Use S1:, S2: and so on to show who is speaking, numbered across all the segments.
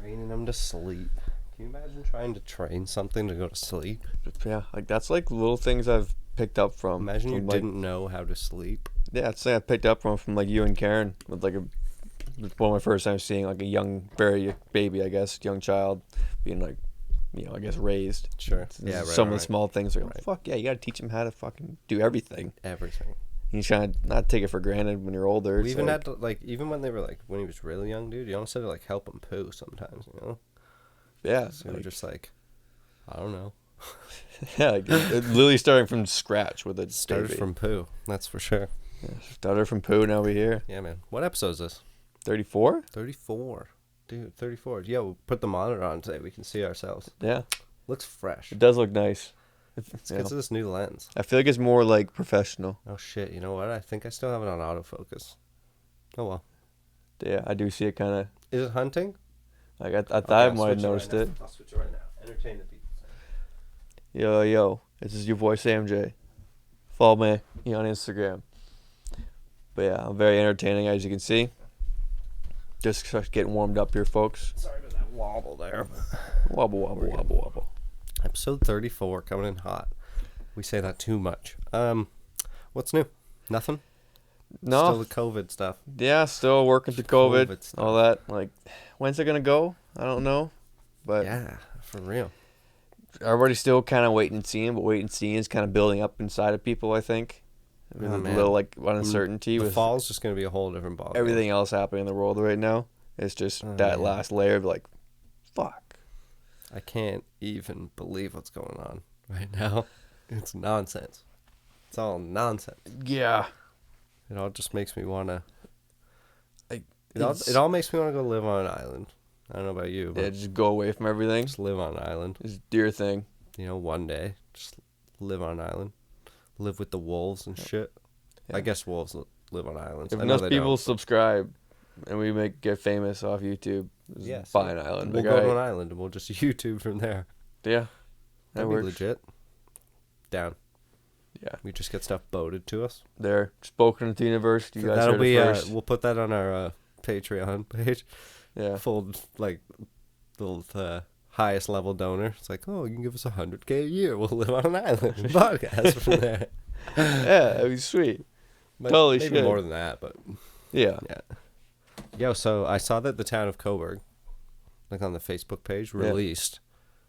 S1: Training them to sleep. Can you imagine trying to train something to go to sleep?
S2: Yeah, like that's like little things I've picked up from.
S1: Imagine you
S2: from, like,
S1: didn't know how to sleep.
S2: Yeah, it's like I picked up from like you and Karen with like it's one of my first times seeing like a young, very baby, I guess, young child being like, I guess raised.
S1: Sure. Yeah, right.
S2: Some of the small things are like,
S1: Right.
S2: fuck yeah, you gotta teach him how to fucking do everything.
S1: Everything.
S2: You try to not take it for granted when you're older.
S1: We even had to, like, even when they were like, when he was really young, dude, you almost had to like help him poo sometimes, you know?
S2: Yeah.
S1: So we're just like, I don't know.
S2: Yeah, like literally starting from scratch with a
S1: Started
S2: baby.
S1: from poo, that's for sure.
S2: Yeah, started from poo, now we're here.
S1: Yeah, man. What episode is this?
S2: 34?
S1: 34. Dude, 34. Yeah, we'll put the monitor on today. We can see ourselves.
S2: Yeah.
S1: Looks fresh.
S2: It does look nice.
S1: Let's get to this new lens.
S2: I feel like it's more like professional.
S1: Oh, shit. You know what? I think I still have it on autofocus. Oh, well.
S2: Yeah, I do see it kind of.
S1: Is it hunting?
S2: Like I thought I might have noticed it.
S1: I'll switch it right now. Entertain the people.
S2: Yo, this is your voice AMJ. Follow me on Instagram. But yeah, I'm very entertaining, as you can see. Just getting warmed up here, folks.
S1: Sorry about that wobble there.
S2: Wobble, wobble, wobble, wobble.
S1: Episode 34 coming in hot. We say that too much. What's new? Nothing?
S2: No.
S1: Still the COVID stuff.
S2: Yeah, still working through COVID
S1: stuff.
S2: all that. Like, when's it gonna go? I don't know. But
S1: yeah, for real.
S2: Everybody's still kind of waiting and seeing, but waiting and seeing is kind of building up inside of people, I think. With a little, like, uncertainty.
S1: The
S2: with
S1: fall's just going to be a whole different ball.
S2: Everything else happening in the world right now. It's just that last layer of, like, fuck.
S1: I can't even believe what's going on right now. It's nonsense. It's all nonsense.
S2: Yeah.
S1: It all just makes me want to... It all makes me want to go live on an island. I don't know about you, but...
S2: Yeah, just go away from everything.
S1: Just live on an island.
S2: Just do your thing.
S1: You know, one day. Just live on an island. Live with the wolves and shit. Yeah. I guess wolves live on islands.
S2: If enough people subscribe and we get famous off YouTube, buy an island.
S1: We'll go to an island and we'll just YouTube from there.
S2: Yeah.
S1: That'd be legit. Down.
S2: Yeah.
S1: We just get stuff boated to us.
S2: There. Spoken at the university. You guys
S1: That'll be,
S2: first.
S1: We'll put that on our Patreon page.
S2: Yeah.
S1: Full, like, the highest level donor. It's like, oh, you can give us $100K a year. We'll live on an island and podcast from there.
S2: Yeah, that'd be sweet.
S1: But
S2: totally
S1: maybe more than that, but
S2: yeah.
S1: Yo, so I saw that the town of Coburg, like on the Facebook page, released.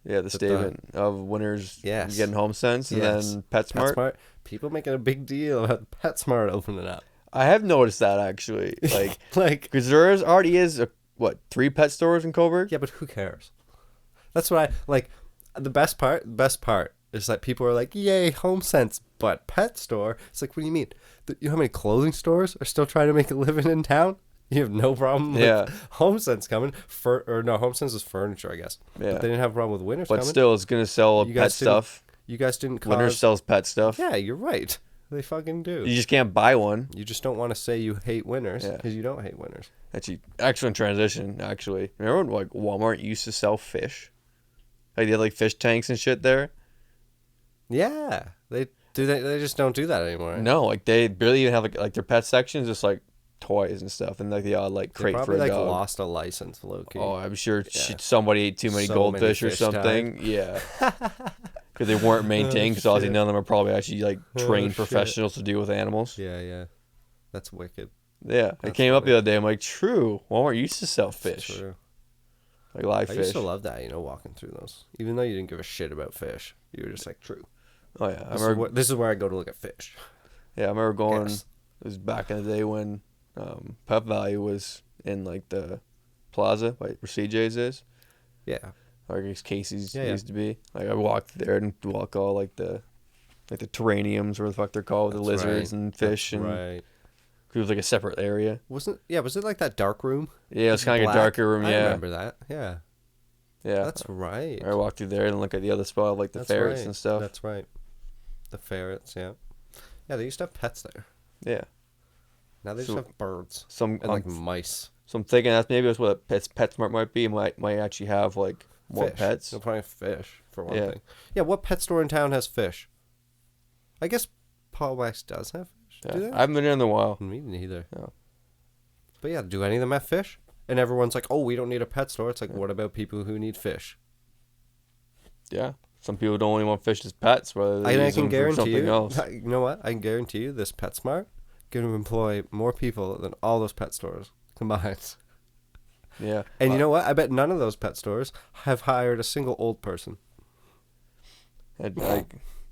S2: Yeah, the statement of winners getting home sense, and then PetSmart.
S1: People making a big deal about PetSmart opening up.
S2: I have noticed that actually, like, because there already is 3 pet stores in Coburg.
S1: Yeah, but who cares? That's what I like. The best part is that people are like, "Yay, HomeSense!" But pet store, it's like, what do you mean? You know how many clothing stores are still trying to make a living in town? You have no problem with HomeSense coming. HomeSense is furniture, I guess. Yeah. But they didn't have a problem with Winners coming.
S2: But still, it's gonna sell pet stuff.
S1: You guys didn't cause...
S2: Winners sells pet stuff.
S1: Yeah, you're right. They fucking do.
S2: You just can't buy one.
S1: You just don't want to say you hate Winners because you don't hate Winners.
S2: Actually, excellent transition, actually. Remember when, like, Walmart used to sell fish? Like, they had, like, fish tanks and shit there?
S1: Yeah. They just don't do that anymore. Right?
S2: No, like, they barely even have, like their pet sections, just, like, toys and stuff, and, like, the odd, like, crate for a dog.
S1: They probably, like, lost a license, low-key.
S2: Oh, I'm sure somebody ate too many goldfish or something. Yeah. Because they weren't maintained, because obviously none of them are probably actually, like, trained professionals to deal with animals.
S1: Yeah. That's wicked.
S2: Yeah. It came up the other day. I'm like, true. Walmart used to sell fish.
S1: True.
S2: Like live fish.
S1: I used to love that, walking through those. Even though you didn't give a shit about fish. You were just like, true.
S2: Oh, yeah.
S1: This is where I go to look at fish.
S2: Yeah, I remember going, it was back in the day when Pep Value was in, like, the plaza, like, where CJ's is.
S1: Yeah.
S2: Or I guess Casey's used to be. Like, I walked there and walk all, like the terrariums, or the fuck they're called, the lizards and fish. Right. It was like a separate area.
S1: Was it like that dark room?
S2: Yeah, it was kind of like a darker room,
S1: I remember that. Yeah.
S2: Yeah.
S1: That's right.
S2: I walked through there and look at the other spot, like the ferrets and stuff.
S1: That's right. The ferrets, yeah. Yeah, they used to have pets there.
S2: Yeah.
S1: Now they just have birds.
S2: And
S1: like mice.
S2: So I'm thinking maybe that's what PetSmart might be. It might actually have, like, more pets.
S1: They'll probably have fish, for one thing. Yeah, what pet store in town has fish? I guess Paul West does have fish.
S2: Yeah. I haven't been in a while.
S1: Me neither.
S2: No.
S1: But yeah, do any of them have fish? And everyone's like, oh, we don't need a pet store. It's like, what about people who need fish?
S2: Yeah. Some people don't only want fish as pets, whether they use them for something else.
S1: You know what? I can guarantee you this PetSmart going to employ more people than all those pet stores combined.
S2: Yeah.
S1: And you know what? I bet none of those pet stores have hired a single old person.
S2: And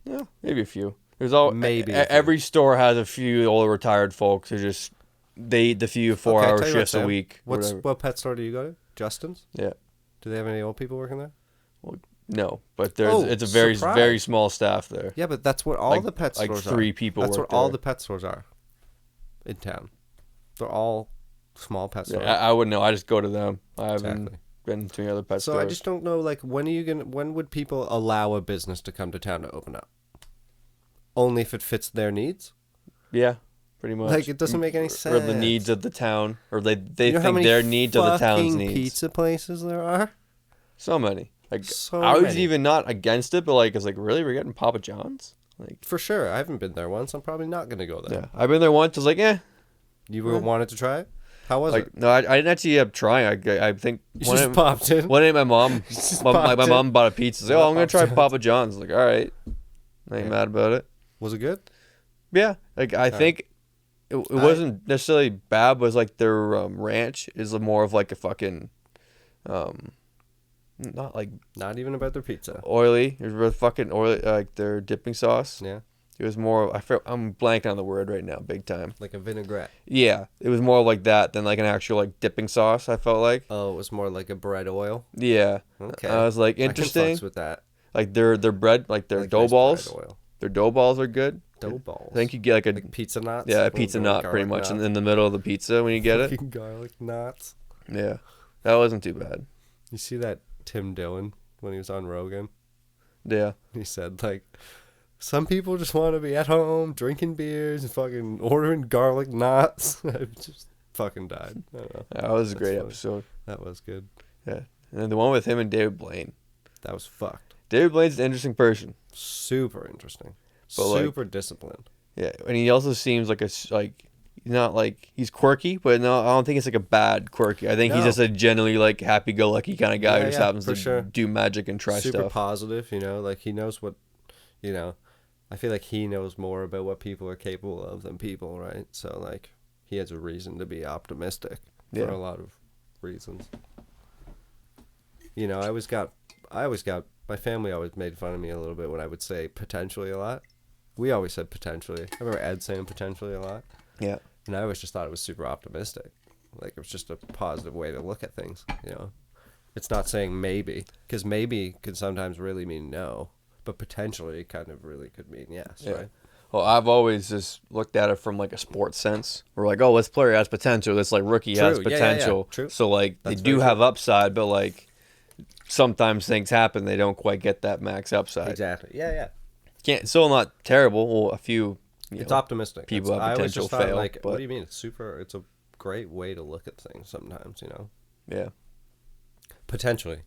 S2: yeah, maybe a few. There's all
S1: Maybe
S2: every store has a few old retired folks who just they eat the few 4-hour
S1: tell you
S2: shifts
S1: what,
S2: a
S1: Sam.
S2: week.
S1: What pet store do you go to? Justin's?
S2: Yeah.
S1: Do they have any old people working there?
S2: Well, no, but it's a
S1: surprise.
S2: very small staff there.
S1: Yeah, but that's what all the pet stores are.
S2: Like 3 people
S1: That's
S2: work
S1: what all
S2: there.
S1: the pet stores are in town. They're all small pet stores.
S2: Yeah, I wouldn't know. I just go to them. I haven't
S1: Exactly.
S2: been to any other pet
S1: So
S2: stores.
S1: I just don't know, like, when would people allow a business to come to town to open up? Only if it fits their needs?
S2: Yeah, pretty much.
S1: Like, it doesn't make any sense.
S2: Or the needs of the town, or they
S1: You know how
S2: think
S1: many
S2: their needs are the town's
S1: fucking
S2: needs.
S1: pizza places there are?
S2: So many. Like
S1: So
S2: I was
S1: many.
S2: even not against it, but like it's like really we're getting Papa John's. Like
S1: For sure. I haven't been there once. I'm probably not going to go there.
S2: yeah, I've been there once. I was like,
S1: You wanted to try it? How was
S2: like
S1: it?
S2: no, I didn't actually end up trying. I think
S1: You just popped in.
S2: one day my mom,
S1: Just
S2: my
S1: popped in.
S2: mom bought a pizza. I was like, oh, I'm gonna try
S1: Papa John's.
S2: Papa John's. I was like, all right, I ain't
S1: Yeah.
S2: mad about it.
S1: Was it good?
S2: Yeah, like I think it wasn't necessarily bad. But it was like their ranch is more of like a fucking, not like
S1: Not even about their pizza.
S2: oily. It was fucking oily, like their dipping sauce.
S1: Yeah.
S2: It was more. I'm blanking on the word right now, big time.
S1: Like a vinaigrette.
S2: Yeah, it was more like that than like an actual like dipping sauce. I felt like.
S1: Oh, it was more like a bread oil.
S2: Yeah.
S1: Okay.
S2: I was like
S1: I can
S2: interesting.
S1: fucks with that.
S2: Like their bread, like their
S1: Like
S2: dough
S1: nice
S2: balls.
S1: bread oil.
S2: Their dough balls are good.
S1: Dough balls.
S2: I think you get like a
S1: like pizza nuts.
S2: yeah a
S1: Little
S2: pizza
S1: garlic
S2: nut pretty much
S1: nuts.
S2: in the middle of the pizza when you get it.
S1: Fucking garlic nuts.
S2: Yeah, that wasn't too bad.
S1: You see that Tim Dillon when he was on Rogan?
S2: Yeah.
S1: He said like, some people just want to be at home drinking beers and fucking ordering garlic nuts. I just fucking died. I don't know.
S2: That was a
S1: That's
S2: great
S1: funny.
S2: episode.
S1: That was good.
S2: Yeah, and then the one with him and David Blaine.
S1: That was fucked.
S2: David Blaine's an interesting person.
S1: Super interesting.
S2: But, like,
S1: Super disciplined.
S2: Yeah, and he also seems like not like he's quirky, but no, I don't think it's like a bad quirky. I think he's
S1: No.
S2: just a generally like happy-go-lucky kind of guy who just happens
S1: for
S2: to
S1: sure.
S2: do magic and try
S1: Super
S2: stuff.
S1: positive, like he knows what, I feel like he knows more about what people are capable of than people, right? So like he has a reason to be optimistic for
S2: Yeah.
S1: a lot of reasons. I always got my family always made fun of me a little bit when I would say potentially a lot. We always said potentially. I remember Ed saying potentially a lot.
S2: Yeah.
S1: And I always just thought it was super optimistic. Like it was just a positive way to look at things, It's not saying maybe, because maybe could sometimes really mean no, but potentially kind of really could mean yes,
S2: Yeah.
S1: right?
S2: Well, I've always just looked at it from like a sports sense. We're like, oh, this player has potential. This like rookie has
S1: True. Yeah,
S2: potential.
S1: True.
S2: So like
S1: That's
S2: they do
S1: very
S2: have upside, but like sometimes things happen. They don't quite get that max upside.
S1: Exactly. Yeah.
S2: Still not terrible. Well, a few.
S1: It's optimistic.
S2: people have
S1: I always
S2: potential
S1: just thought,
S2: fail,
S1: like,
S2: but-
S1: what do you mean? It's a great way to look at things sometimes,
S2: Yeah.
S1: Potentially.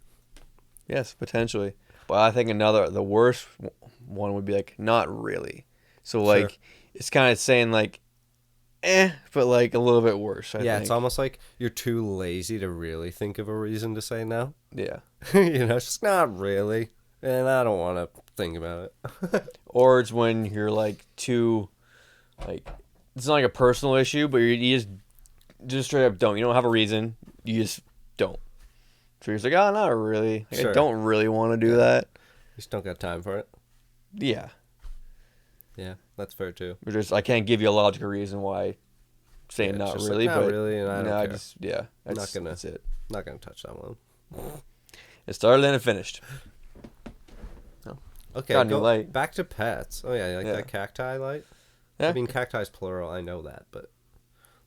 S2: Yes, potentially. But I think the worst one would be like, not really. So like,
S1: Sure.
S2: it's kind of saying like, but like a little bit worse. I think.
S1: It's almost like you're too lazy to really think of a reason to say no.
S2: Yeah.
S1: It's just not really, and I don't want to think about it.
S2: Or it's when you're like too, like, it's not like a personal issue, but you just straight up don't. You don't have a reason. You just don't. So you're just like, oh, not really. Like,
S1: Sure.
S2: I don't really want to do that.
S1: Just don't got time for it.
S2: Yeah.
S1: Yeah, that's fair too.
S2: I can't give you a logical reason why saying
S1: Yeah, it's
S2: not
S1: just
S2: really,
S1: like, not
S2: but
S1: really, and I don't care.
S2: That's it.
S1: Not gonna touch that one.
S2: It started and it finished.
S1: Okay,
S2: Got a new light.
S1: back to pets. Oh yeah, you like
S2: Yeah.
S1: that cacti light?
S2: Yeah.
S1: I mean, cacti's plural. I know that, but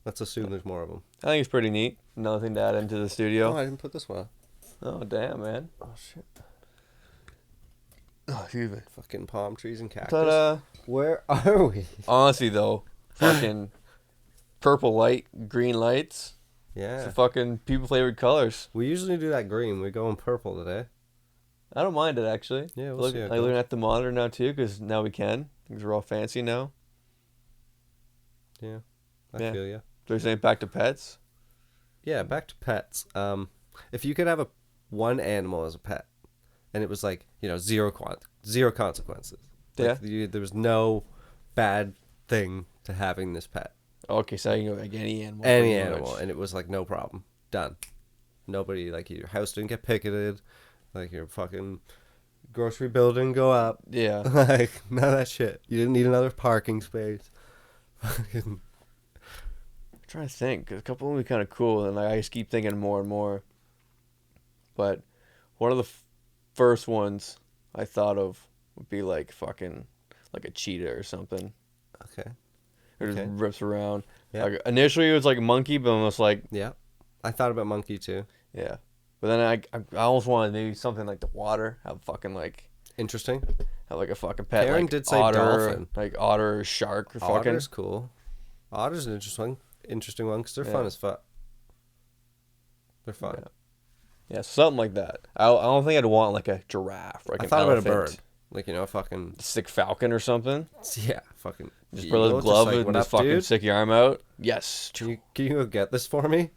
S1: let's assume there's more of them.
S2: I think it's pretty neat. Another thing to add into the
S1: Oh,
S2: studio.
S1: I didn't put this one.
S2: Oh, damn, man.
S1: Oh shit!
S2: Oh, excuse me.
S1: Fucking palm trees and cactus.
S2: Ta-da.
S1: Where are we?
S2: Honestly, though, fucking purple light, green lights.
S1: Yeah.
S2: It's the fucking people flavored colors.
S1: We usually do that green. We're going purple today.
S2: I don't mind it, actually.
S1: Yeah, we'll see how it
S2: I'm looking
S1: goes.
S2: at the monitor now, too, because now we can. Things are all fancy now.
S1: Yeah. I
S2: Yeah.
S1: feel ya.
S2: There's anything back to pets?
S1: Yeah, back to pets. If you could have one animal as a pet, and it was like, zero consequences.
S2: Yeah.
S1: Like, there was no bad thing to having this pet.
S2: Okay, so you can go like any animal.
S1: Any
S2: pretty
S1: animal,
S2: much.
S1: and it was like no problem. Done. Nobody, like, your house didn't get picketed, like your fucking grocery bill didn't go up.
S2: Yeah.
S1: Like, none of that shit. You didn't need another parking space.
S2: I'm trying to think. 'Cause a couple of them would be kind of cool, and like I just keep thinking more and more. But one of the first ones I thought of would be like fucking like a cheetah or something.
S1: Okay.
S2: It just
S1: Okay.
S2: rips around.
S1: Yeah.
S2: Like initially it was like a monkey, but almost like
S1: Yeah. I thought about monkey too.
S2: yeah. But then I almost wanted maybe something like the water. Have fucking like
S1: Interesting.
S2: have like a fucking pet.
S1: Karen
S2: like
S1: did say
S2: otter,
S1: dolphin.
S2: like otter or shark or fucking.
S1: Otter's cool. Otter's an interesting one because they're fun
S2: Yeah.
S1: as fuck. They're fun.
S2: Yeah, something like that. I don't think I'd want like a giraffe. Or like
S1: I
S2: an
S1: thought about a
S2: elephant.
S1: bird. Like, fucking...
S2: Stick falcon or something.
S1: Yeah, fucking...
S2: Just put a little
S1: eagle,
S2: glove
S1: like,
S2: and
S1: what
S2: just
S1: up,
S2: fucking
S1: dude?
S2: stick your arm out. Yes.
S1: Can you go get this for me?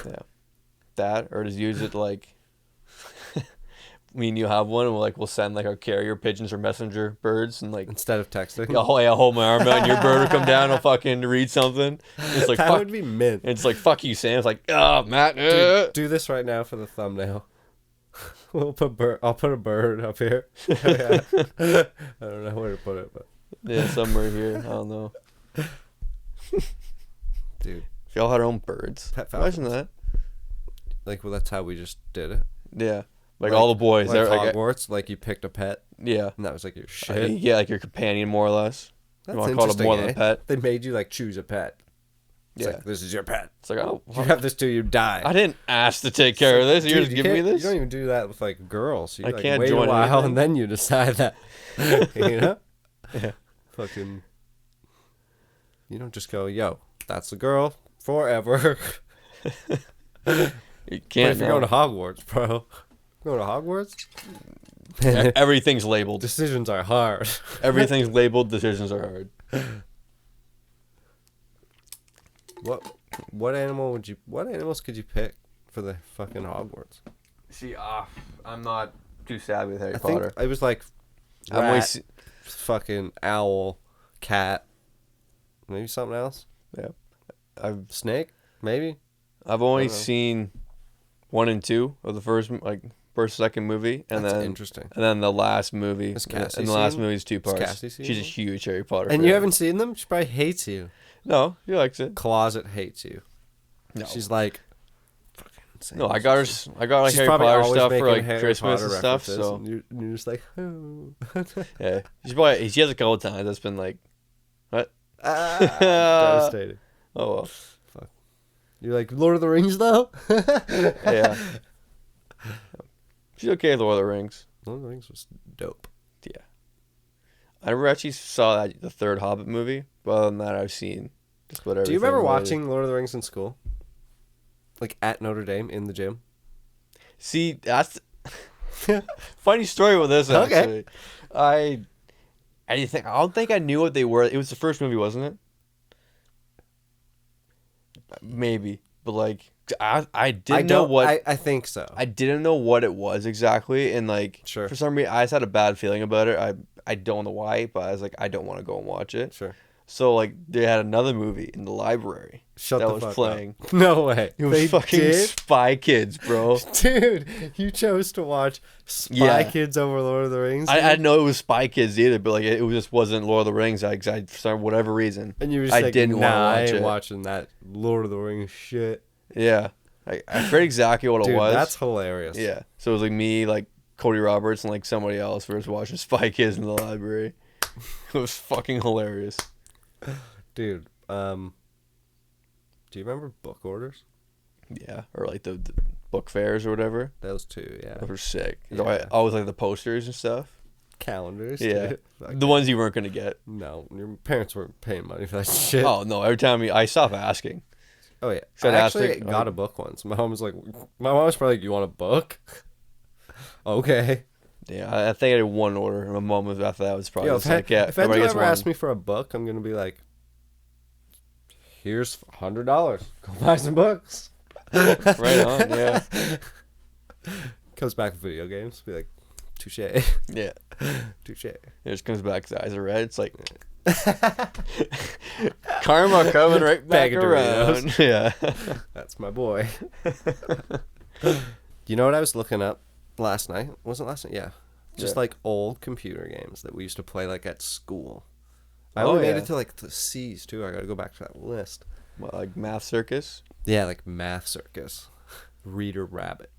S2: Yeah. That, or just use it like me and you have one, and we'll send like our carrier pigeons or messenger birds, and like
S1: Instead of texting.
S2: I'll hold my arm out, and your bird will come down, and I'll fucking read something. It's like
S1: that
S2: fuck.
S1: would be mint.
S2: It's like fuck you, Sam. It's like Matt.
S1: Dude, do this right now for the thumbnail. I'll put a bird up here. Yeah. I don't know where to put it, but
S2: Yeah, somewhere here. I don't know.
S1: dude,
S2: If y'all had our own birds,
S1: Pet
S2: imagine
S1: falcons.
S2: that.
S1: like, well, that's how we just did it.
S2: Yeah, like all the boys.
S1: Like
S2: They're like,
S1: Hogwarts, like you picked a pet,
S2: yeah,
S1: and that was like your shit.
S2: yeah, like your companion more or less.
S1: That's
S2: You want to call it
S1: interesting,
S2: more than a pet?
S1: They made you like choose a pet. It's
S2: Yeah.
S1: like, this is your pet.
S2: It's like, oh,
S1: If you have this too, you die.
S2: I didn't ask to take care of this. You're
S1: Dude,
S2: just
S1: you
S2: giving me
S1: can't-
S2: this?
S1: You don't even do that with like girls. You
S2: I
S1: like,
S2: can't
S1: wait
S2: join
S1: a while
S2: anything.
S1: and then you decide that. You know?
S2: Yeah.
S1: Fucking. You don't just go, yo, that's the girl forever.
S2: You
S1: But
S2: can't.
S1: if you're going to Hogwarts, bro, going to Hogwarts,
S2: Everything's labeled.
S1: decisions are hard.
S2: Everything's labeled. Decisions are hard.
S1: What animals could you pick for the fucking Hogwarts?
S2: See, I'm not too savvy with Harry
S1: I
S2: Potter.
S1: think it was like
S2: I've only
S1: rat,
S2: se-
S1: fucking owl, cat, maybe something else.
S2: yeah, I've
S1: Snake, maybe.
S2: only
S1: I don't know.
S2: seen 1 and 2 of the second movie, and
S1: That's
S2: then
S1: interesting.
S2: and then the last movie.
S1: Has Cassie
S2: And the last
S1: seen-
S2: movie is 2 parts.
S1: Cassie seen
S2: She's a
S1: them?
S2: huge Harry Potter
S1: And
S2: fan.
S1: you haven't seen them? She probably hates you.
S2: No, she likes it.
S1: Closet hates you.
S2: No,
S1: She's like, fucking insane.
S2: no, I got like
S1: She's
S2: Harry
S1: probably
S2: Potter
S1: always
S2: stuff for
S1: making
S2: like
S1: Harry
S2: Christmas
S1: Potter
S2: and stuff.
S1: references,
S2: So
S1: and you're just like, oh.
S2: yeah, she has a couple of times. That's been like, what?
S1: Devastating.
S2: Oh well.
S1: You're like, Lord of the Rings, though?
S2: Yeah. She's okay with Lord of the Rings.
S1: Lord of the Rings was dope.
S2: Yeah. I never actually saw the third Hobbit movie, but other than that, I've seen just whatever.
S1: Do you remember watching Lord of the Rings in school? Like at Notre Dame in the gym?
S2: See, that's funny story with this.
S1: Okay.
S2: Actually, I don't think I knew what they were. It was the first movie, wasn't it? Maybe, but like I didn't know what
S1: I think so.
S2: I didn't know what it was exactly, and like
S1: Sure.
S2: for some reason I just had a bad feeling about it. I don't know why, but I was like I don't want to go and watch it.
S1: Sure.
S2: So like they had another movie in the library
S1: Shut
S2: that
S1: the
S2: was
S1: fuck
S2: playing.
S1: up. No way.
S2: It was
S1: They
S2: fucking
S1: did?
S2: Spy Kids, bro.
S1: Dude, you chose to watch Spy
S2: Yeah.
S1: Kids over Lord of the Rings?
S2: I
S1: dude?
S2: didn't know it was Spy Kids either, but like it just wasn't Lord of the Rings. I for whatever reason.
S1: And you were just
S2: I
S1: like,
S2: didn't wanna
S1: nah, I
S2: watch
S1: ain't
S2: it.
S1: watching that Lord of the Rings shit.
S2: Yeah, I forget exactly what
S1: Dude,
S2: it was.
S1: that's hilarious.
S2: Yeah, so it was like me, like Cody Roberts, and like somebody else. We were just watching Spy Kids in the library. It was fucking hilarious.
S1: Dude, do you remember book orders?
S2: Yeah, or like the book fairs or whatever.
S1: Those two, yeah.
S2: Those were sick.
S1: Yeah.
S2: I always like the posters and stuff.
S1: Calendars.
S2: Yeah,
S1: dude. Fuck
S2: the ones you weren't gonna get.
S1: No, your parents weren't paying money for that shit.
S2: Oh no! Every time I stopped asking.
S1: Oh, yeah.
S2: So
S1: I
S2: I'd ask
S1: actually
S2: her,
S1: got a book once. My mom was probably like, you want a book? Okay.
S2: Yeah, I think I did one order, and my mom was after that was probably
S1: Yo,
S2: just like, yeah.
S1: if
S2: everybody
S1: anyone
S2: gets
S1: ever
S2: one.
S1: asks me for a book, I'm going to be like, here's $100. Go buy some books.
S2: Right on, yeah.
S1: Comes back with video games. Be like, touche.
S2: Yeah.
S1: Touche.
S2: It just comes back, his eyes are red. It's like karma coming right back
S1: Bag of
S2: around.
S1: Doritos.
S2: Yeah.
S1: That's my boy. You know what I was looking up last night? Was it last night? Yeah. Just
S2: Yeah.
S1: like old computer games that we used to play like at school. I
S2: Oh,
S1: only made
S2: yeah.
S1: it to like the C's too. I gotta go back to that list.
S2: What, like Math Circus?
S1: Yeah, like Math Circus, Reader Rabbit.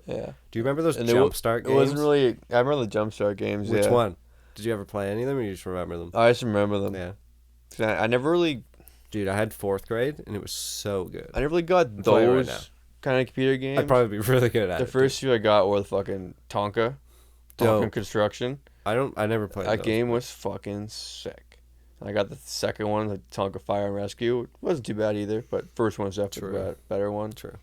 S2: Yeah.
S1: Do you remember those
S2: And
S1: Jumpstart
S2: It
S1: games?
S2: wasn't really. I remember the Jumpstart games.
S1: Which
S2: yeah.
S1: one? Did you ever play any of them, or you just remember them?
S2: I just remember them.
S1: Yeah.
S2: 'Cause I never really.
S1: Dude, I had 4th grade, and it was so good.
S2: I never really got
S1: I'm playing right
S2: those
S1: now.
S2: kind of computer games.
S1: I'd probably be really good at
S2: The
S1: it.
S2: first few I got were the fucking Tonka
S1: Dope.
S2: Construction.
S1: I never played
S2: That
S1: those.
S2: game was fucking sick. And I got the second one, the Tonka Fire and Rescue. It wasn't too bad either, but first one was definitely
S1: True.
S2: the better one.
S1: True.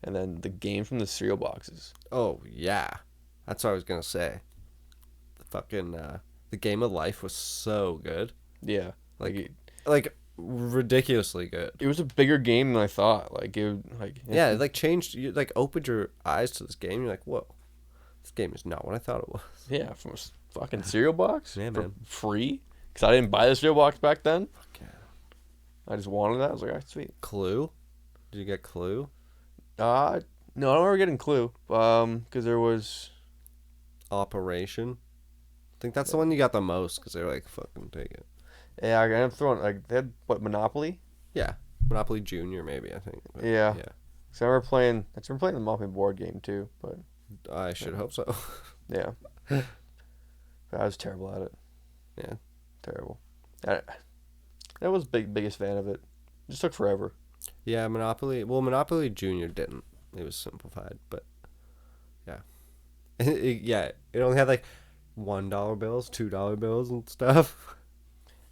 S2: And then the game from the cereal boxes.
S1: Oh, yeah. That's what I was going to say. The fucking, the Game of Life was so good.
S2: Yeah.
S1: Like, ridiculously good.
S2: It was a bigger game than I thought.
S1: Yeah, it, like, changed, you, like, opened your eyes to this game. You're like, whoa, this game is not what I thought it was.
S2: Yeah, from a fucking cereal box.
S1: Yeah,
S2: for
S1: man.
S2: free. Because I didn't buy the cereal box back then.
S1: Fuck yeah.
S2: I just wanted that. I was like, ah, sweet.
S1: Clue? Did you get Clue?
S2: No, I don't remember getting Clue. Because there was.
S1: Operation? I think that's the one you got the most, because they were like, fucking take it.
S2: Yeah, I ended up throwing. Like, they had, what, Monopoly?
S1: Yeah. Monopoly Junior, maybe, I think. But,
S2: Yeah.
S1: Yeah.
S2: Because I remember playing. I remember playing the Monopoly board game too, but
S1: I should hope so.
S2: yeah. But I was terrible at it.
S1: Yeah.
S2: Terrible. I was biggest fan of it. It just took forever.
S1: Yeah, Monopoly. Well, Monopoly Junior didn't. It was simplified, but yeah, it only had like $1 bills, $2 bills, and stuff.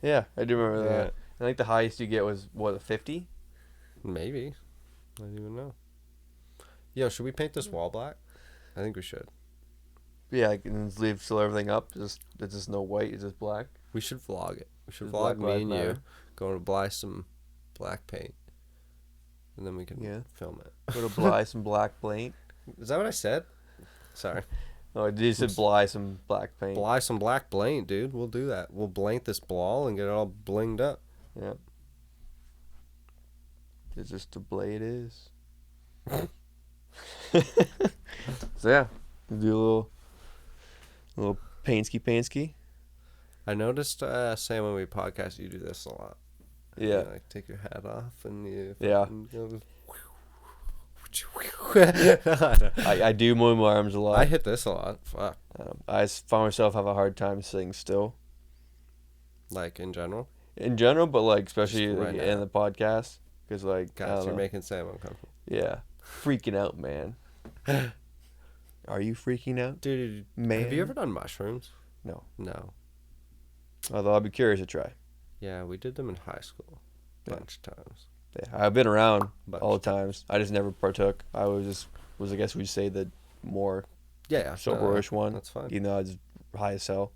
S2: Yeah, I do remember
S1: Yeah.
S2: that. I think the highest you get was what, 50?
S1: Maybe. I don't even know. Yo, should we paint this wall black? I think we should.
S2: Yeah, and just leave still everything up. It's just no white. It's just black.
S1: We should vlog it. We should
S2: Does
S1: vlog
S2: Black
S1: me
S2: Lives
S1: and you
S2: Matter?
S1: going to buy some black paint, and then we can
S2: Yeah.
S1: film it.
S2: Go to buy some black paint.
S1: Is that what I said? Sorry.
S2: Oh, you said buy some black paint.
S1: Buy some black blank, dude. We'll do that. We'll blank this ball and get it all blinged up.
S2: Yeah. It's just the blade is. So yeah, do a little paintsky.
S1: I noticed, Sam, when we podcast, you do this a lot.
S2: Yeah.
S1: You, like, take your hat off and you...
S2: Yeah.
S1: fucking
S2: I do move my arms a lot.
S1: I hit this a lot. Fuck.
S2: I find myself have a hard time sitting still
S1: Like, in general.
S2: in general, but like especially
S1: Just right
S2: like,
S1: now.
S2: in the podcast because like I
S1: Guys,
S2: don't
S1: you're
S2: know.
S1: making Sam uncomfortable.
S2: Yeah, freaking out, man. Are you freaking out,
S1: Dude,
S2: man?
S1: have you ever done mushrooms?
S2: No.
S1: No.
S2: Although I'd be curious to try.
S1: Yeah, we did them in high school.
S2: Yeah.
S1: Bunch of times.
S2: Yeah, I've been around
S1: Bunch
S2: all
S1: of
S2: the times. I just never partook. I was I guess we'd say the more
S1: Yeah.
S2: soberish one.
S1: That's fine.
S2: You know, I was high as hell.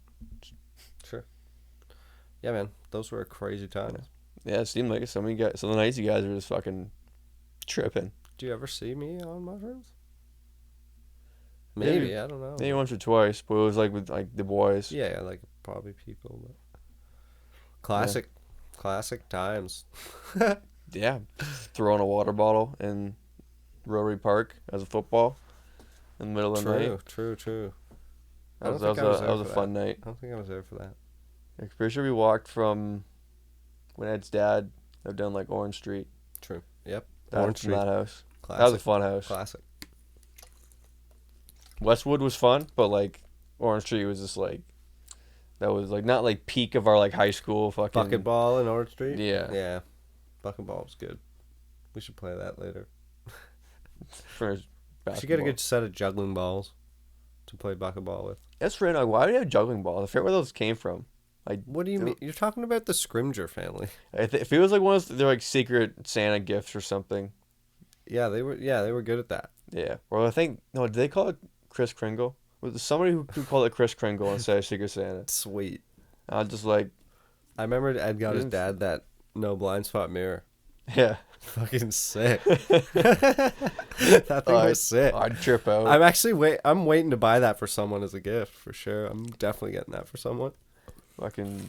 S1: Sure. Yeah, man. Those were crazy times.
S2: Yeah, it seemed like it. Some of the nights you guys were just fucking tripping.
S1: Do you ever see me on mushrooms?
S2: Maybe.
S1: Maybe. I don't know.
S2: Maybe once or twice, but it was like with like the boys.
S1: Yeah, like probably people. But... Classic times.
S2: Yeah, throwing a water bottle in Rotary Park as a football in the middle of the night.
S1: True.
S2: That was a fun night.
S1: I don't think I was there for that.
S2: I'm pretty sure we walked from when Ed's dad lived down like Orange Street.
S1: True. Yep.
S2: Down
S1: Orange
S2: from
S1: Street.
S2: that house.
S1: Classic.
S2: That was a fun house.
S1: Classic.
S2: Westwood was fun, but like Orange Street was just like that was like not like peak of our like high school fucking
S1: Bucket ball in Orange Street.
S2: Yeah.
S1: Yeah. Bucket ball was good. We should play that later.
S2: for
S1: We should get a
S2: basketball.
S1: good set of juggling balls to play bucket ball with.
S2: That's right. Like, why do you have juggling balls? I forget where those came from.
S1: What do you mean? You're talking about the Scrimger family.
S2: If it was like one of those, they're like secret Santa gifts or something.
S1: Yeah, they were good at that.
S2: Yeah. Or I think no, did they call it Kris Kringle? Was there somebody who called it Kris Kringle instead of Secret Santa?
S1: Sweet.
S2: I was just like,
S1: I remember Ed got his
S2: Yes.
S1: dad that no blind spot mirror.
S2: yeah.
S1: Fucking sick. That thing was sick.
S2: I'd trip out.
S1: I'm waiting to buy that for someone as a gift for sure. I'm definitely getting that for someone.
S2: Fucking,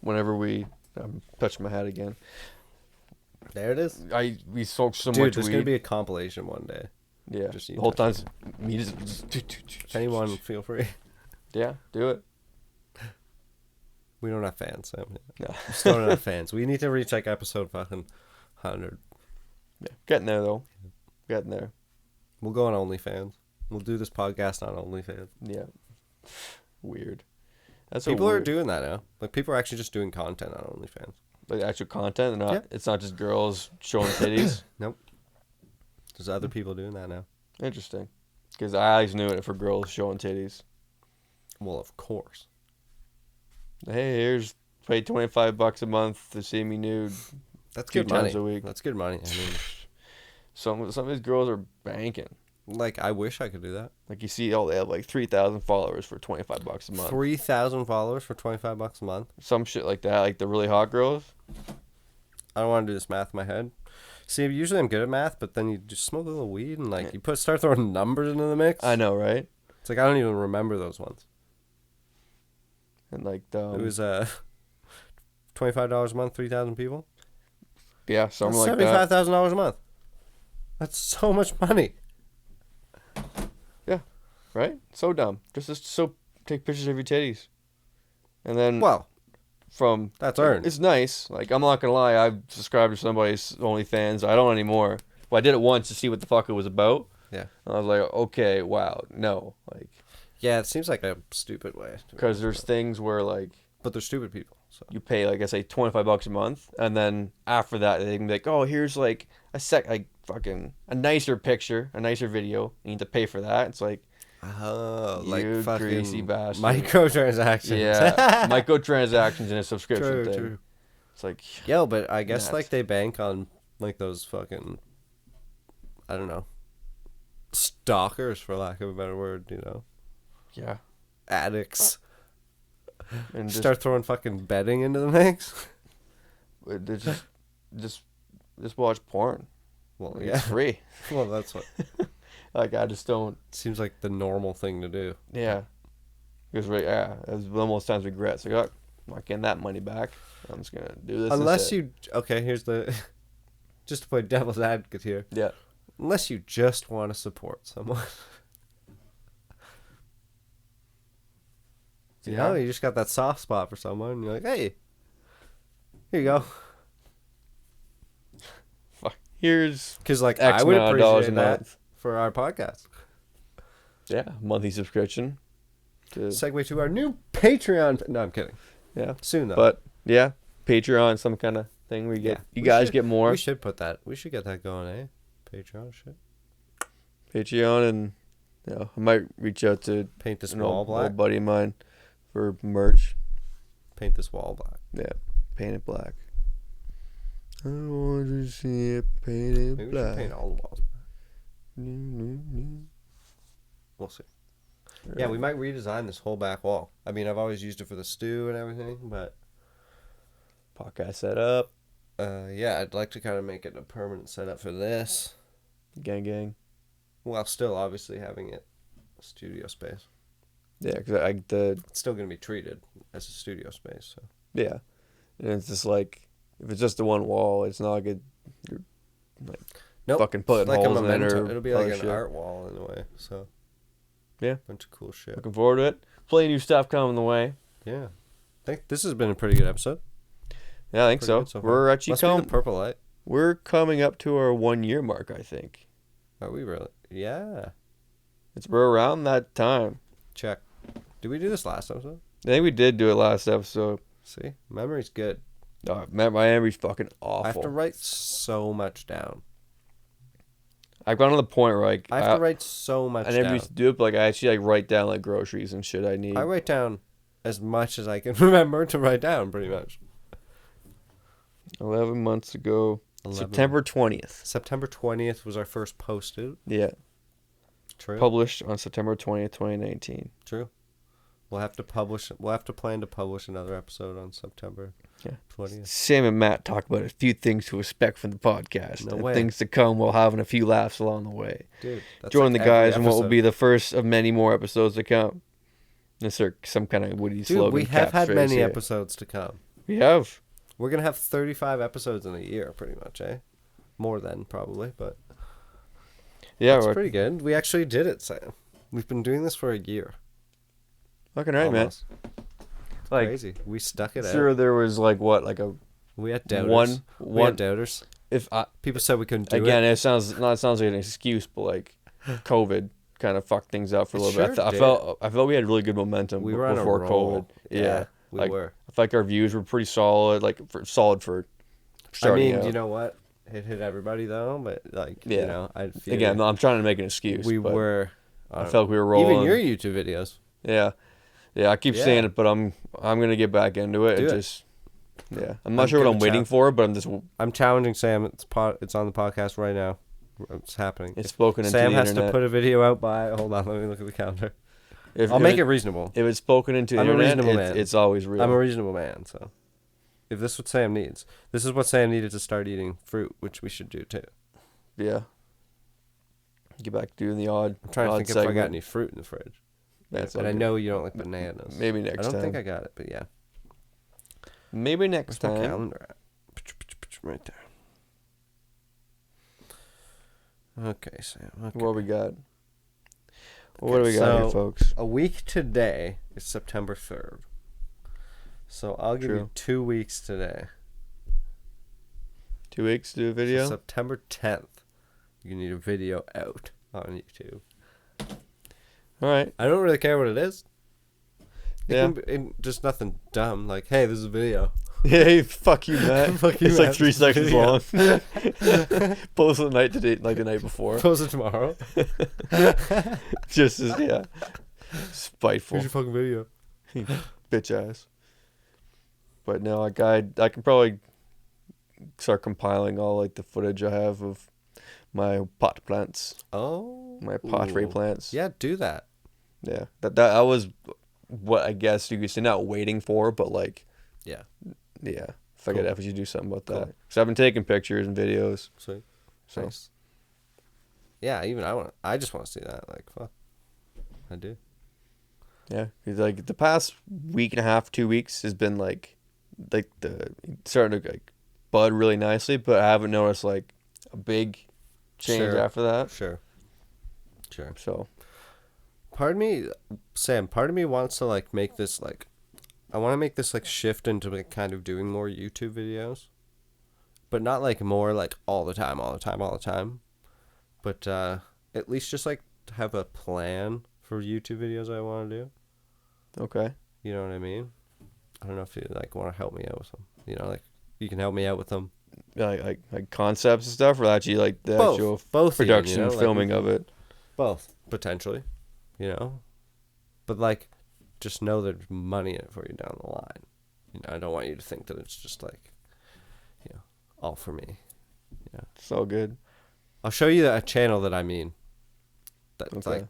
S2: whenever I'm touching my hat again.
S1: There it is.
S2: We smoked so
S1: Dude,
S2: much
S1: there's
S2: weed.
S1: gonna be a compilation one day.
S2: Yeah.
S1: Just
S2: The whole time, me just
S1: Anyone feel free.
S2: Yeah, do it.
S1: We don't have fans, Sam.
S2: No.
S1: We still don't have fans. We need to reach like episode fucking 100.
S2: Yeah. Getting there though. Getting there.
S1: We'll go on OnlyFans. We'll do this podcast on OnlyFans.
S2: Yeah. Weird. That's
S1: People
S2: weird.
S1: are doing that now. Like people are actually just doing content on OnlyFans.
S2: Like actual content, not
S1: Yeah.
S2: It's not just girls showing titties.
S1: Nope. There's other people doing that now.
S2: Interesting. Because I always knew it for girls showing titties.
S1: Well, of course.
S2: Hey, here's pay $25 a month to see me nude.
S1: That's
S2: 2
S1: good money.
S2: times a week.
S1: That's good money. I mean,
S2: Some of these girls are banking.
S1: like I wish I could do that.
S2: Like you see, they have like 3,000 followers for $25 a month.
S1: 3,000 followers for $25 a month.
S2: Some shit like that, like the really hot girls.
S1: I don't want to do this math in my head. See, usually I'm good at math, but then you just smoke a little weed and like you start throwing numbers into the mix.
S2: I know, right?
S1: It's like I don't even remember those ones.
S2: And like
S1: It was $25 a month, 3,000 people.
S2: yeah,
S1: That's
S2: something like that.
S1: $75,000 a month. That's so much money.
S2: Yeah, right. So dumb. Just so take pictures of your titties, and then
S1: Well,
S2: from
S1: that's earned.
S2: It's nice. Like I'm not gonna lie, I've subscribed to somebody's OnlyFans. I don't anymore. Well, I did it once to see what the fuck it was about.
S1: Yeah.
S2: And I was like, okay, wow, no, like
S1: Yeah, it seems like a stupid way.
S2: because there's things where like
S1: But they're stupid people. So.
S2: you pay like I say $25 a month, and then after that they can be like, oh, here's like a nicer picture, a nicer video. You need to pay for that. It's like,
S1: Oh, like
S2: you
S1: fucking
S2: greasy bastard.
S1: microtransactions.
S2: Yeah, microtransactions in a subscription
S1: True,
S2: thing.
S1: true.
S2: It's like,
S1: Yo, but I guess
S2: nuts.
S1: like they bank on like those fucking, I don't know, stalkers for lack of a better word. You know,
S2: yeah,
S1: addicts.
S2: and
S1: Start throwing fucking betting into the mix.
S2: they just watch porn.
S1: Well,
S2: Like,
S1: yeah.
S2: It's free.
S1: Well, that's what
S2: Like I just don't.
S1: seems like the normal thing to do.
S2: Yeah, because it's the most times regret. So I'm not getting that money back. I'm just gonna do this.
S1: Unless here's the, just to play devil's advocate here.
S2: Yeah.
S1: Unless you just want to support someone. You know, you just got that soft spot for someone. And you're like, hey, here you go.
S2: Fuck. Here's
S1: Because like
S2: X
S1: I would
S2: amount of dollars a
S1: appreciate that
S2: month.
S1: for our podcast.
S2: Monthly subscription.
S1: Segue to our new Patreon. No, I'm kidding.
S2: Yeah.
S1: Soon though.
S2: But yeah, Patreon, some kind of thing we get. You guys get more.
S1: We should put that. We should get that going, eh? Patreon shit.
S2: Patreon, and I might reach out to
S1: Paint this
S2: an
S1: wall
S2: old
S1: black.
S2: buddy of mine for merch.
S1: Paint this wall black.
S2: Yeah, paint it black. I want to see it painted
S1: Maybe we
S2: black.
S1: should paint all the walls black. We'll see. Yeah, we might redesign this whole back wall. I mean, I've always used it for the stew and everything, but
S2: Podcast setup.
S1: yeah, I'd like to kind of make it a permanent setup for this.
S2: Gang.
S1: While still obviously having it a studio space.
S2: Yeah, because
S1: It's still going to be treated as a studio space. So
S2: yeah, and it's just like if it's just the one wall, it's not like you're like
S1: nope.
S2: fucking putting
S1: Like a
S2: holes in it
S1: memento.
S2: or
S1: It'll be like
S2: other
S1: an
S2: shit.
S1: art wall in a way. So
S2: Yeah.
S1: bunch of cool shit.
S2: Looking forward to it. Plenty of new stuff coming the way.
S1: Yeah, I think this has been a pretty good episode.
S2: Yeah, I think
S1: Pretty
S2: so.
S1: good so far.
S2: We're actually
S1: Must be the purple light.
S2: we're coming up to our 1 year mark. I think
S1: Are we really? Yeah.
S2: we're around that time.
S1: Check. Did we do this last episode?
S2: I think we did do it last episode.
S1: See, memory's good.
S2: Oh, man, my memory's fucking
S1: I have to
S2: awful.
S1: write so much down.
S2: I've gotten to the point where like
S1: I have to write so much
S2: I never
S1: down.
S2: used to do it, but like I actually like write down like groceries and shit I need.
S1: I write down as much as I can remember to write down, pretty much.
S2: 11 months ago,
S1: 11.
S2: September 20th.
S1: September 20th was our first posted.
S2: Yeah,
S1: True.
S2: published on September 20th, 2019.
S1: True. We'll have to publish. We'll have to plan to publish another episode on September.
S2: Yeah.
S1: 20th.
S2: Sam and Matt talk about a few things to expect from the podcast.
S1: No
S2: and
S1: way.
S2: things to come while having a few laughs along the way.
S1: Dude, that's
S2: Join
S1: like
S2: the guys
S1: every
S2: in what will
S1: episode.
S2: be the first of many more episodes to come. Is there some kind of witty
S1: Dude,
S2: slogan?
S1: we have had
S2: catchphrase
S1: many
S2: here?
S1: episodes to come.
S2: We have.
S1: We're going to have 35 episodes in a year, pretty much, eh? More than, probably, but
S2: Yeah,
S1: it's
S2: we're
S1: pretty good. We actually did it, Sam. We've been doing this for a year.
S2: fucking right,
S1: Almost.
S2: man.
S1: It's
S2: Like,
S1: crazy. We stuck it
S2: sure,
S1: out.
S2: there was like what, like a
S1: We had doubters. We
S2: one.
S1: had doubters.
S2: If I,
S1: People said we couldn't do
S2: again,
S1: it.
S2: it sounds like an excuse, but like COVID kind of fucked things up for a
S1: It
S2: little bit.
S1: sure
S2: I
S1: did.
S2: felt we had really good momentum
S1: We were on a
S2: before
S1: roll.
S2: COVID. Yeah,
S1: we
S2: like,
S1: were.
S2: I feel like our views were pretty solid, solid for
S1: I
S2: starting
S1: mean,
S2: out.
S1: you know what? It hit everybody, though, but, like, you
S2: Yeah.
S1: know, I feel
S2: Again, I'm trying to make an excuse.
S1: we
S2: but
S1: were.
S2: I felt like we were rolling.
S1: Even your YouTube videos.
S2: Yeah. I keep
S1: Yeah.
S2: saying it, but I'm gonna get back into it.
S1: Do
S2: It
S1: it.
S2: just, yeah. I'm not
S1: I'm
S2: sure what
S1: gonna
S2: I'm waiting
S1: challenge-
S2: for, but I'm just.
S1: I'm challenging Sam. It's on the podcast right now. It's happening.
S2: It's spoken into
S1: Sam
S2: the
S1: has
S2: internet.
S1: to put a video out by. Hold on, let me look at the calendar.
S2: If,
S1: I'll
S2: if
S1: make it reasonable.
S2: If it's spoken into the
S1: I'm a
S2: internet,
S1: reasonable man.
S2: it's always real.
S1: I'm a reasonable man, so if this is what Sam needs, this is what Sam needed to start eating fruit, which we should do too.
S2: Yeah. Get back to doing the odd.
S1: I'm trying to
S2: odd
S1: think if I
S2: segment.
S1: got any fruit in the fridge.
S2: That's
S1: and
S2: all
S1: I
S2: good.
S1: know you don't like bananas.
S2: Maybe next
S1: I don't
S2: time.
S1: think I got it, but yeah.
S2: Maybe next
S1: Where's my
S2: time.
S1: calendar at? Right there. Okay, Sam. Okay.
S2: What we got? What
S1: Okay,
S2: do we got here,
S1: so-
S2: folks?
S1: A week today is September 3rd. So I'll give
S2: True.
S1: you 2 weeks today.
S2: 2 weeks to do a
S1: So
S2: video.
S1: September 10th, you need a video out on YouTube.
S2: All right.
S1: I don't really care what it is. It
S2: Yeah.
S1: can be, just nothing dumb. Like, hey, this is a video.
S2: Hey, fuck you, Matt.
S1: Fuck you,
S2: it's
S1: Matt.
S2: like 3
S1: This is a
S2: seconds
S1: video.
S2: long. Post it the night before.
S1: Post it tomorrow.
S2: Just as spiteful,
S1: Here's your fucking video.
S2: bitch ass. But no, like I can probably start compiling all like the footage I have of my pot plants,
S1: Oh.
S2: my pottery
S1: Ooh.
S2: plants.
S1: Yeah, do that.
S2: Yeah. That was what I guess you could say not waiting for, but like
S1: Yeah.
S2: yeah. If I could
S1: Cool.
S2: ever do something about
S1: Cool.
S2: that. Because I've been taking pictures and videos.
S1: Sweet.
S2: So
S1: Nice. Yeah, I just want to see that. Like, fuck. I do.
S2: yeah, 'cause, like the past week and a half, 2 weeks has been like the starting to like bud really nicely, but I haven't noticed like a big change
S1: Sure.
S2: after that.
S1: Sure. Sure.
S2: So
S1: Part of me, Sam, part of me wants to like make this like, I want to make this like shift into like kind of doing more YouTube videos, but not like more like all the time, but at least just like have a plan for YouTube videos I want to do.
S2: okay,
S1: You know what I mean? I don't know if you like want to help me out with them. You know, like you can help me out with them.
S2: like concepts and stuff, or actually like the
S1: Both.
S2: actual
S1: Both even,
S2: production,
S1: you know, like,
S2: filming of it.
S1: Both potentially, you know, but like just know there's money in it for you down the line. You know, I don't want you to think that it's just like, you know, all for me. Yeah,
S2: So good.
S1: I'll show you a channel that I mean. That's
S2: Okay.
S1: like,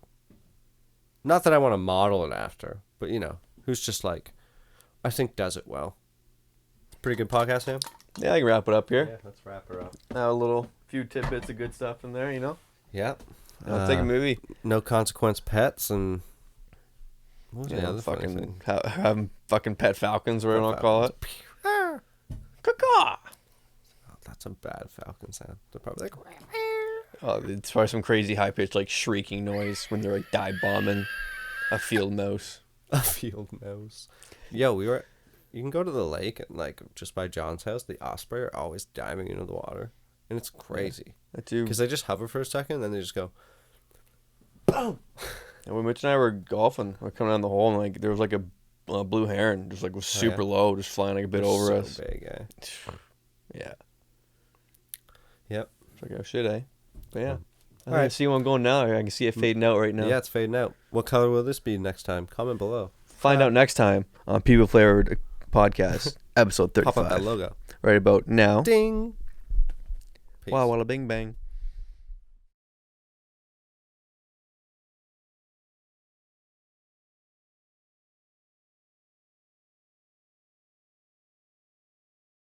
S1: not that I want to model it after, but you know, who's just like, I think does it well. Pretty good podcast, Sam.
S2: Yeah, I can wrap it up here.
S1: Yeah, let's wrap her up.
S2: Have a few tidbits of good stuff in there, you know.
S1: Yeah.
S2: I'll take a movie.
S1: No consequence pets and what was the
S2: Yeah,
S1: other funny
S2: fucking
S1: thing?
S2: having fucking pet falcons, whatever you want to call it.
S1: Ah.
S2: Caw-caw.
S1: Oh, that's a bad falcon sound. They're probably like,
S2: Oh, it's probably some crazy high pitched like shrieking noise when they're like dive bombing a field mouse.
S1: a field mouse. Yo, you can go to the lake and like just by John's house. The osprey are always diving into the water, and it's crazy
S2: That too.
S1: because they just hover for a second, and then they just go, boom.
S2: And when Mitch and I were golfing, we're coming down the hole, and like there was like a blue heron, just like was super low, just flying like a bit
S1: They're
S2: over
S1: so
S2: us.
S1: big, eh?
S2: Yeah.
S1: Yep.
S2: It's like, oh shit, eh? But yeah. I
S1: Alright.
S2: see where I'm going now. I can see it fading out right now.
S1: Yeah, it's fading out. What color will this be next time? Comment below.
S2: Find out next time on People Flavored Podcast, episode
S1: Pop up that
S2: 35.
S1: logo.
S2: Right about now.
S1: Ding. Peace.
S2: Wow, walla bing bang.